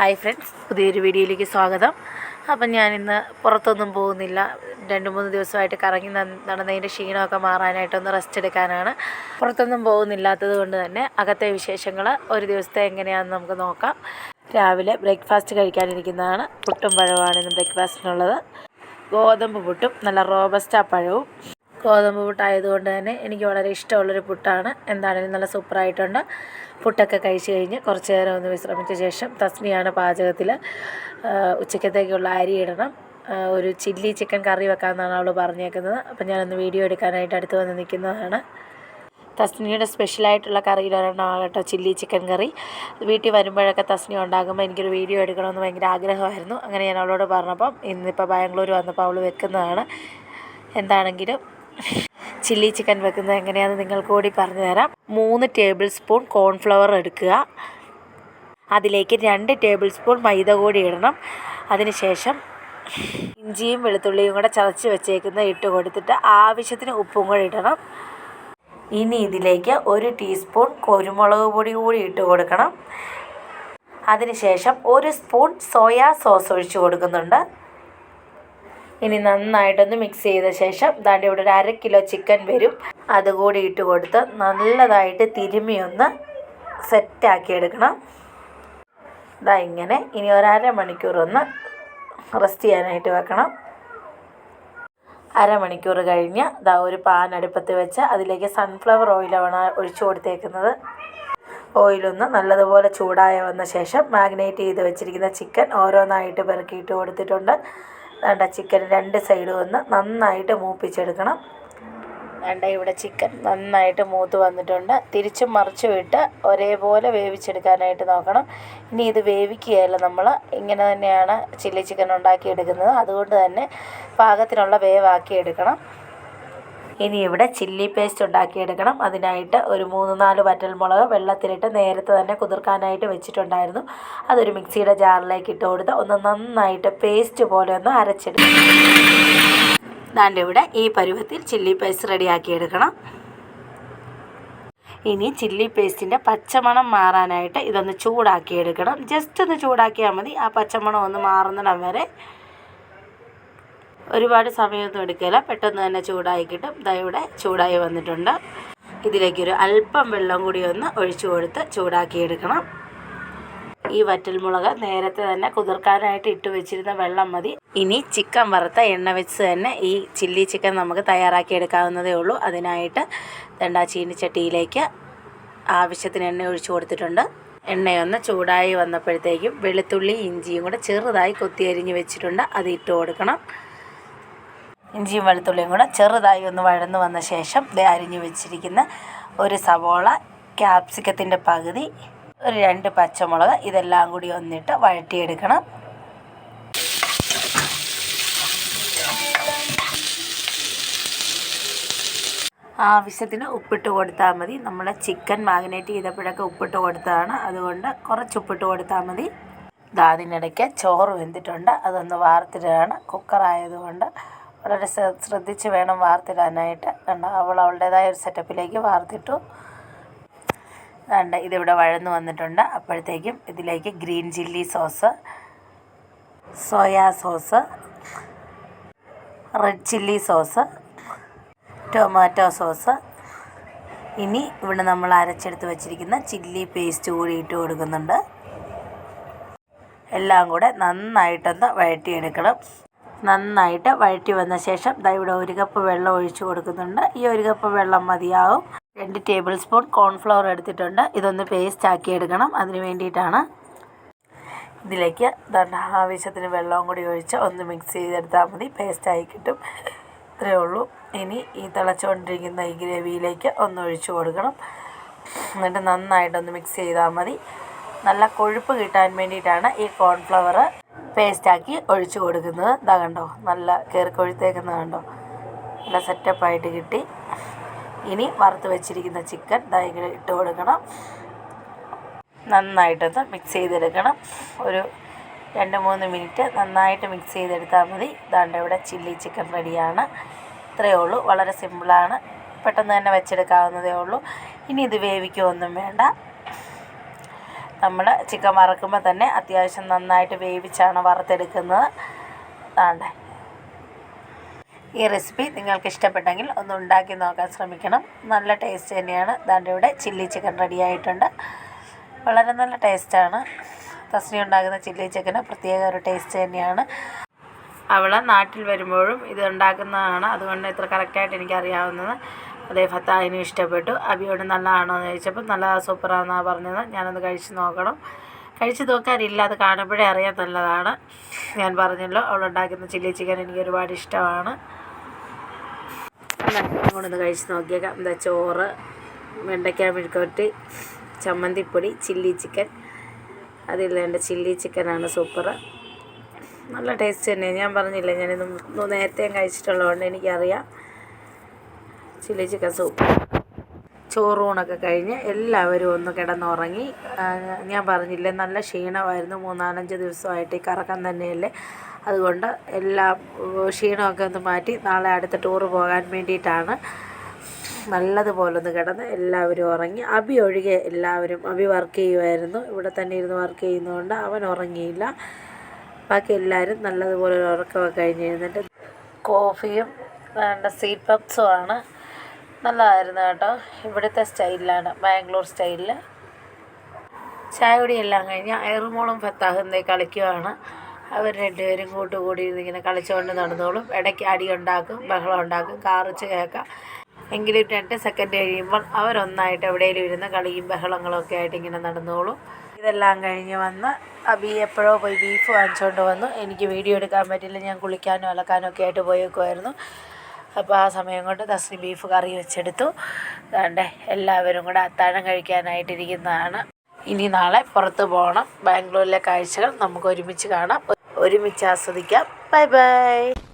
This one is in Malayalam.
ഹായ് ഫ്രണ്ട്സ്, പുതിയൊരു വീഡിയോയിലേക്ക് സ്വാഗതം. അപ്പം ഞാനിന്ന് പുറത്തൊന്നും പോകുന്നില്ല. 2-3 ദിവസമായിട്ട് കറങ്ങി നടന്നതിൻ്റെ ക്ഷീണമൊക്കെ മാറാനായിട്ടൊന്ന് റെസ്റ്റ് എടുക്കാനാണ്. പുറത്തൊന്നും പോകുന്നില്ലാത്തത് കൊണ്ട് തന്നെ അകത്തെ വിശേഷങ്ങൾ ഒരു ദിവസത്തെ എങ്ങനെയാണെന്ന് നമുക്ക് നോക്കാം. രാവിലെ ബ്രേക്ക്ഫാസ്റ്റ് കഴിക്കാനിരിക്കുന്നതാണ്. പുട്ടും പഴവുമാണ് ഇന്ന് ബ്രേക്ക്ഫാസ്റ്റിനുള്ളത്. ഗോതമ്പ് പുട്ടും നല്ല റോബസ്റ്റ പഴവും. ഗോതമ്പ് പുട്ടായതുകൊണ്ട് തന്നെ എനിക്ക് വളരെ ഇഷ്ടമുള്ളൊരു പുട്ടാണ്. എന്താണെങ്കിലും നല്ല സൂപ്പറായിട്ടുണ്ട്. പുട്ടൊക്കെ കഴിച്ച് കഴിഞ്ഞ് കുറച്ച് നേരം ഒന്ന് വിശ്രമിച്ച ശേഷം തസ്നിയാണ് പാചകത്തിൽ. ഉച്ചക്കത്തേക്കുള്ള അരി ഇടണം. ഒരു ചില്ലി ചിക്കൻ കറി വെക്കാമെന്നാണ് അവൾ പറഞ്ഞേക്കുന്നത്. അപ്പം ഞാനൊന്ന് വീഡിയോ എടുക്കാനായിട്ട് അടുത്ത് വന്ന് നിൽക്കുന്നതാണ്. തസ്നിയുടെ സ്പെഷ്യലായിട്ടുള്ള കറിയിലൊരെണ്ണമാണ് കേട്ടോ ചില്ലി ചിക്കൻ കറി. വീട്ടിൽ വരുമ്പോഴൊക്കെ തസ്നി ഉണ്ടാകുമ്പോൾ എനിക്കൊരു വീഡിയോ എടുക്കണമെന്ന് ഭയങ്കര ആഗ്രഹമായിരുന്നു. അങ്ങനെ ഞാൻ അവളോട് പറഞ്ഞപ്പം ഇന്നിപ്പോൾ ബാംഗ്ലൂർ വന്നപ്പോൾ അവൾ വെക്കുന്നതാണ്. എന്താണെങ്കിലും ചില്ലി ചിക്കൻ വെക്കുന്നത് എങ്ങനെയാണെന്ന് നിങ്ങൾക്ക് കൂടി പറഞ്ഞു തരാം. 3 ടേബിൾ സ്പൂൺ കോൺഫ്ലവർ എടുക്കുക. അതിലേക്ക് 2 ടേബിൾ സ്പൂൺ മൈദ കൂടി ഇടണം. അതിനുശേഷം ഇഞ്ചിയും വെളുത്തുള്ളിയും കൂടെ ചതച്ച് വെച്ചേക്കുന്ന ഇട്ട് കൊടുത്തിട്ട് ആവശ്യത്തിന് ഉപ്പും കൂടി ഇടണം. ഇനി ഇതിലേക്ക് 1 ടീസ്പൂൺ കുരുമുളക് പൊടി കൂടി ഇട്ട് കൊടുക്കണം. അതിനുശേഷം 1 സ്പൂൺ സോയാ സോസ് ഒഴിച്ച് കൊടുക്കുന്നുണ്ട്. ഇനി നന്നായിട്ടൊന്ന് മിക്സ് ചെയ്ത ശേഷം ദാണ്ട് ഇവിടെ ഒരു 1/2 കിലോ ചിക്കൻ വരും. അതുകൂടി ഇട്ട് കൊടുത്ത് നല്ലതായിട്ട് തിരുമ്മി ഒന്ന് സെറ്റാക്കി എടുക്കണം. ഇതാ ഇങ്ങനെ. ഇനി ഒരു 1/2 മണിക്കൂർ ഒന്ന് റെസ്റ്റ് ചെയ്യാനായിട്ട് വെക്കണം. 1/2 മണിക്കൂർ കഴിഞ്ഞ് ഇതാ ഒരു പാൻ അടുപ്പത്ത് വെച്ച് അതിലേക്ക് സൺഫ്ലവർ ഓയിലാണ് ഒഴിച്ചു കൊടുത്തേക്കുന്നത്. ഓയിലൊന്ന് നല്ലതുപോലെ ചൂടായി വന്ന ശേഷം മാഗ്നേറ്റ് ചെയ്ത് വെച്ചിരിക്കുന്ന ചിക്കൻ ഓരോന്നായിട്ട് പെറുക്കിയിട്ട് കൊടുത്തിട്ടുണ്ട്. വേണ്ട ചിക്കൻ 2 സൈഡും ഒന്ന് നന്നായിട്ട് മൂപ്പിച്ചെടുക്കണം. വേണ്ട ഇവിടെ ചിക്കൻ നന്നായിട്ട് മൂത്ത് വന്നിട്ടുണ്ട്. തിരിച്ചും മറിച്ചും ഇട്ട് ഒരേപോലെ വേവിച്ചെടുക്കാനായിട്ട് നോക്കണം. ഇനി ഇത് വേവിക്കുകയല്ല, നമ്മൾ ഇങ്ങനെ തന്നെയാണ് ചില്ലി ചിക്കൻ ഉണ്ടാക്കിയെടുക്കുന്നത്. അതുകൊണ്ട് തന്നെ പാകത്തിനുള്ള വേവാക്കി എടുക്കണം. ഇനി ഇവിടെ ചില്ലി പേസ്റ്റ് ഉണ്ടാക്കിയെടുക്കണം. അതിനായിട്ട് ഒരു 3-4 വറ്റൽമുളക് വെള്ളത്തിലിട്ട് നേരത്തെ തന്നെ കുതിർക്കാനായിട്ട് വെച്ചിട്ടുണ്ടായിരുന്നു. അതൊരു മിക്സിയുടെ ജാറിലേക്ക് ഇട്ട് കൊടുത്ത് ഒന്ന് നന്നായിട്ട് പേസ്റ്റ് പോലെ ഒന്ന് അരച്ചെടുക്കണം. ദാണ്ട് ഇവിടെ ഈ പരുവത്തിൽ ചില്ലി പേസ്റ്റ് റെഡിയാക്കിയെടുക്കണം. ഇനി ചില്ലി പേസ്റ്റിൻ്റെ പച്ചമണം മാറാനായിട്ട് ഇതൊന്ന് ചൂടാക്കിയെടുക്കണം. ജസ്റ്റ് ഒന്ന് ചൂടാക്കിയാൽ മതി. ആ പച്ചമണം ഒന്ന് മാറുന്നിടം വരെ. ഒരുപാട് സമയമൊന്നും എടുക്കില്ല, പെട്ടെന്ന് തന്നെ ചൂടായി കിട്ടും. ഇതാ ഇവിടെ ചൂടായി വന്നിട്ടുണ്ട്. ഇതിലേക്കൊരു അല്പം വെള്ളം കൂടി ഒന്ന് ഒഴിച്ചു കൊടുത്ത് ചൂടാക്കിയെടുക്കണം. ഈ വറ്റൽമുളക് നേരത്തെ തന്നെ കുതിർക്കാനായിട്ട് ഇട്ട് വെച്ചിരുന്ന വെള്ളം മതി. ഇനി ചിക്കൻ വറുത്ത എണ്ണ വെച്ച് തന്നെ ഈ ചില്ലി ചിക്കൻ നമുക്ക് തയ്യാറാക്കി എടുക്കാവുന്നതേ ഉള്ളൂ. അതിനായിട്ട് ചീനിച്ചട്ടിയിലേക്ക് ആവശ്യത്തിന് എണ്ണ ഒഴിച്ചു കൊടുത്തിട്ടുണ്ട്. എണ്ണയൊന്ന് ചൂടായി വന്നപ്പോഴത്തേക്കും വെളുത്തുള്ളി ഇഞ്ചിയും കൂടെ ചെറുതായി കൊത്തിയരിഞ്ഞ് വെച്ചിട്ടുണ്ട്. അത് ഇട്ട് കൊടുക്കണം. ഇഞ്ചിയും വെളുത്തുള്ളിയും കൂടെ ചെറുതായി ഒന്ന് വഴന്ന് വന്ന ശേഷം അരിഞ്ഞ് വെച്ചിരിക്കുന്ന ഒരു സവോള, ക്യാപ്സിക്കത്തിൻ്റെ പകുതി, ഒരു 2 പച്ചമുളക് ഇതെല്ലാം കൂടി ഒന്നിട്ട് വഴറ്റിയെടുക്കണം. ആവശ്യത്തിന് ഉപ്പിട്ട് കൊടുത്താൽ മതി. നമ്മൾ ചിക്കൻ മാഗ്നേറ്റ് ചെയ്തപ്പോഴൊക്കെ ഉപ്പിട്ട് കൊടുത്തതാണ്. അതുകൊണ്ട് കുറച്ച് ഉപ്പിട്ട് കൊടുത്താൽ മതി. അതിനിടയ്ക്ക് ചോറ് വെന്തിട്ടുണ്ട്. അതൊന്ന് വാർത്തിടുകയാണ്. കുക്കറായതുകൊണ്ട് വളരെ ശ്രദ്ധിച്ച് വേണം വാർത്തിടാനായിട്ട്. കണ്ടോ, അവളുടേതായ ഒരു സെറ്റപ്പിലേക്ക് വാർത്തിട്ടു. കണ്ട ഇതിവിടെ വഴന്ന് വന്നിട്ടുണ്ട്. അപ്പോഴത്തേക്കും ഇതിലേക്ക് green chilli sauce, soya sauce, red chilli sauce, tomato sauce, ഇനി ഇവിടെ നമ്മൾ അരച്ചെടുത്ത് വെച്ചിരിക്കുന്ന ചില്ലി പേസ്റ്റ് കൂടി ഇട്ട് കൊടുക്കുന്നുണ്ട്. എല്ലാം കൂടെ നന്നായിട്ടൊന്ന് വഴറ്റിയെടുക്കണം. നന്നായിട്ട് വഴറ്റി വന്ന ശേഷം ഇവിടെ 1 കപ്പ് വെള്ളം ഒഴിച്ചു കൊടുക്കുന്നുണ്ട്. ഈ 1 കപ്പ് വെള്ളം മതിയാവും. 2 ടേബിൾ സ്പൂൺ കോൺഫ്ലവർ എടുത്തിട്ടുണ്ട്. ഇതൊന്ന് പേസ്റ്റ് ആക്കി എടുക്കണം. അതിന് വേണ്ടിയിട്ടാണ്. ഇതിലേക്ക് ആവശ്യത്തിന് വെള്ളവും കൂടി ഒഴിച്ച് ഒന്ന് മിക്സ് ചെയ്തെടുത്താൽ മതി. പേസ്റ്റായി കിട്ടും. ഇത്രയേ ഉള്ളൂ. ഇനി ഈ തിളച്ചുകൊണ്ടിരിക്കുന്ന ഈ ഗ്രേവിയിലേക്ക് ഒന്ന് ഒഴിച്ചു കൊടുക്കണം. എന്നിട്ട് നന്നായിട്ടൊന്ന് മിക്സ് ചെയ്താൽ മതി. നല്ല കൊഴുപ്പ് കിട്ടാൻ വേണ്ടിയിട്ടാണ് ഈ കോൺഫ്ലവർ പേസ്റ്റാക്കി ഒഴിച്ചു കൊടുക്കുന്നത്. ഇതാ കണ്ടോ, നല്ല കയറി കൊഴുത്തേക്കുന്നത് കണ്ടോ, നല്ല സെറ്റപ്പായിട്ട് കിട്ടി. ഇനി വറുത്ത് വെച്ചിരിക്കുന്ന ചിക്കൻ ഇങ്ങനെ ഇട്ട് കൊടുക്കണം. നന്നായിട്ടൊന്ന് മിക്സ് ചെയ്തെടുക്കണം. ഒരു 2-3 മിനിറ്റ് നന്നായിട്ട് മിക്സ് ചെയ്തെടുത്താൽ മതി. ഇതാണ്ട് ഇവിടെ ചില്ലി ചിക്കൻ റെഡിയാണ്. ഇത്രയേ ഉള്ളൂ. വളരെ സിമ്പിളാണ്. പെട്ടെന്ന് തന്നെ വെച്ചെടുക്കാവുന്നതേ ഉള്ളൂ. ഇനി ഇത് വേവിക്കുകയൊന്നും വേണ്ട. നമ്മൾ ചിക്കൻ വറക്കുമ്പോൾ തന്നെ അത്യാവശ്യം നന്നായിട്ട് വേവിച്ചാണ് വറുത്തെടുക്കുന്നത്. അതാണ്ടേ ഈ റെസിപ്പി നിങ്ങൾക്ക് ഇഷ്ടപ്പെട്ടെങ്കിൽ ഒന്ന് ഉണ്ടാക്കി നോക്കാൻ ശ്രമിക്കണം. നല്ല ടേസ്റ്റ് തന്നെയാണ്. ദാണ്ട് ഇവിടെ ചില്ലി ചിക്കൻ റെഡി ആയിട്ടുണ്ട്. വളരെ നല്ല ടേസ്റ്റാണ്. തസ്നി ഉണ്ടാക്കുന്ന ചില്ലി ചിക്കന് പ്രത്യേക ഒരു ടേസ്റ്റ് തന്നെയാണ്. അവൾ നാട്ടിൽ വരുമ്പോഴും ഇത് ഉണ്ടാക്കുന്നതാണ്, അതുകൊണ്ട് ഇത്ര കറക്റ്റായിട്ട് എനിക്കറിയാവുന്നത്. അതേ ഫത്താഹിനും ഇഷ്ടപ്പെട്ടു. അബിയോട് നല്ലതാണോ എന്ന് ചോദിച്ചപ്പോൾ നല്ല സൂപ്പറാണെന്നാണ് പറഞ്ഞത്. ഞാനൊന്ന് കഴിച്ച് നോക്കണം. കഴിച്ച് നോക്കാനില്ല, അത് കാണുമ്പോഴേ അറിയാൻ നല്ലതാണ്. ഞാൻ പറഞ്ഞല്ലോ അവളുണ്ടാക്കുന്ന ചില്ലി ചിക്കൻ എനിക്ക് ഒരുപാട് ഇഷ്ടമാണ്. അങ്ങോട്ടൊന്ന് കഴിച്ച് നോക്കിയേക്കാം. എന്താ ചോറ്, വെണ്ടയ്ക്ക മെഴുക്കുവരട്ടി, ചമ്മന്തിപ്പൊടി, ചില്ലി ചിക്കൻ. അതിൽ എൻ്റെ ചില്ലി ചിക്കനാണ് സൂപ്പർ. നല്ല ടേസ്റ്റ് തന്നെ. ഞാൻ പറഞ്ഞില്ലേ, ഞാനിത് നേരത്തെയും കഴിച്ചിട്ടുള്ളതുകൊണ്ട് എനിക്കറിയാം. Chilli chicken super. ചോറൂണൊക്കെ കഴിഞ്ഞ് എല്ലാവരും ഒന്ന് കിടന്നുറങ്ങി. ഞാൻ പറഞ്ഞില്ലേ നല്ല ക്ഷീണമായിരുന്നു. 3-4 ദിവസമായിട്ട് ഈ കറക്കം തന്നെയല്ലേ. അതുകൊണ്ട് എല്ലാ ക്ഷീണമൊക്കെ ഒന്ന് മാറ്റി നാളെ അടുത്ത ടൂറ് പോകാൻ വേണ്ടിയിട്ടാണ്. നല്ലതുപോലെ ഒന്ന് കിടന്ന് എല്ലാവരും ഉറങ്ങി. അബി ഒഴികെ എല്ലാവരും. അബി വർക്ക് ചെയ്യുമായിരുന്നു, ഇവിടെ തന്നെ ഇരുന്ന് വർക്ക് ചെയ്യുന്നതുകൊണ്ട് അവൻ ഉറങ്ങിയില്ല. ബാക്കി എല്ലാവരും നല്ലതുപോലെ ഉറക്കമൊക്കെ കഴിഞ്ഞ് എഴുന്നിട്ട് കോഫിയും സ്വീറ്റ് പപ്സും ആണ്. നല്ലതായിരുന്നു കേട്ടോ. ഇവിടുത്തെ സ്റ്റൈലിലാണ്, ബാംഗ്ലൂർ സ്റ്റൈലിൽ. ചായ കുടിയെല്ലാം കഴിഞ്ഞ് ഐറുമോളും ഫത്താഹും കളിക്കുവാണ്. അവർ രണ്ടുപേരും കൂട്ടുകൂടി ഇങ്ങനെ കളിച്ചുകൊണ്ട് നടന്നോളും. ഇടയ്ക്ക് അടി ഉണ്ടാക്കും, ബഹളം ഉണ്ടാക്കും, കാറിച്ച് കേൾക്കാം. എങ്കിലും 2 സെക്കൻഡ് കഴിയുമ്പോൾ അവരൊന്നായിട്ട് എവിടെയെങ്കിലും ഇരുന്ന് കളിയും ബഹളങ്ങളൊക്കെ ആയിട്ട് ഇങ്ങനെ നടന്നോളും. ഇതെല്ലാം കഴിഞ്ഞ് വന്ന് അബി എപ്പോഴോ പോയി ബീഫ് വാങ്ങിച്ചുകൊണ്ട് വന്നു. എനിക്ക് വീഡിയോ എടുക്കാൻ പറ്റില്ല, ഞാൻ കുളിക്കാനും അലക്കാനും ഒക്കെ ആയിട്ട് പോയേക്കുമായിരുന്നു. അപ്പോൾ ആ സമയം കൊണ്ട് തസ്നി ബീഫ് കറി വെച്ചെടുത്തു. അതുകൊണ്ട് എല്ലാവരും കൂടെ അത്താഴം കഴിക്കാനായിട്ടിരിക്കുന്നതാണ്. ഇനി നാളെ പുറത്ത് പോകണം. ബാംഗ്ലൂരിലെ കാഴ്ചകൾ നമുക്ക് ഒരുമിച്ച് കാണാം, ഒരുമിച്ച് ആസ്വദിക്കാം. Bye bye.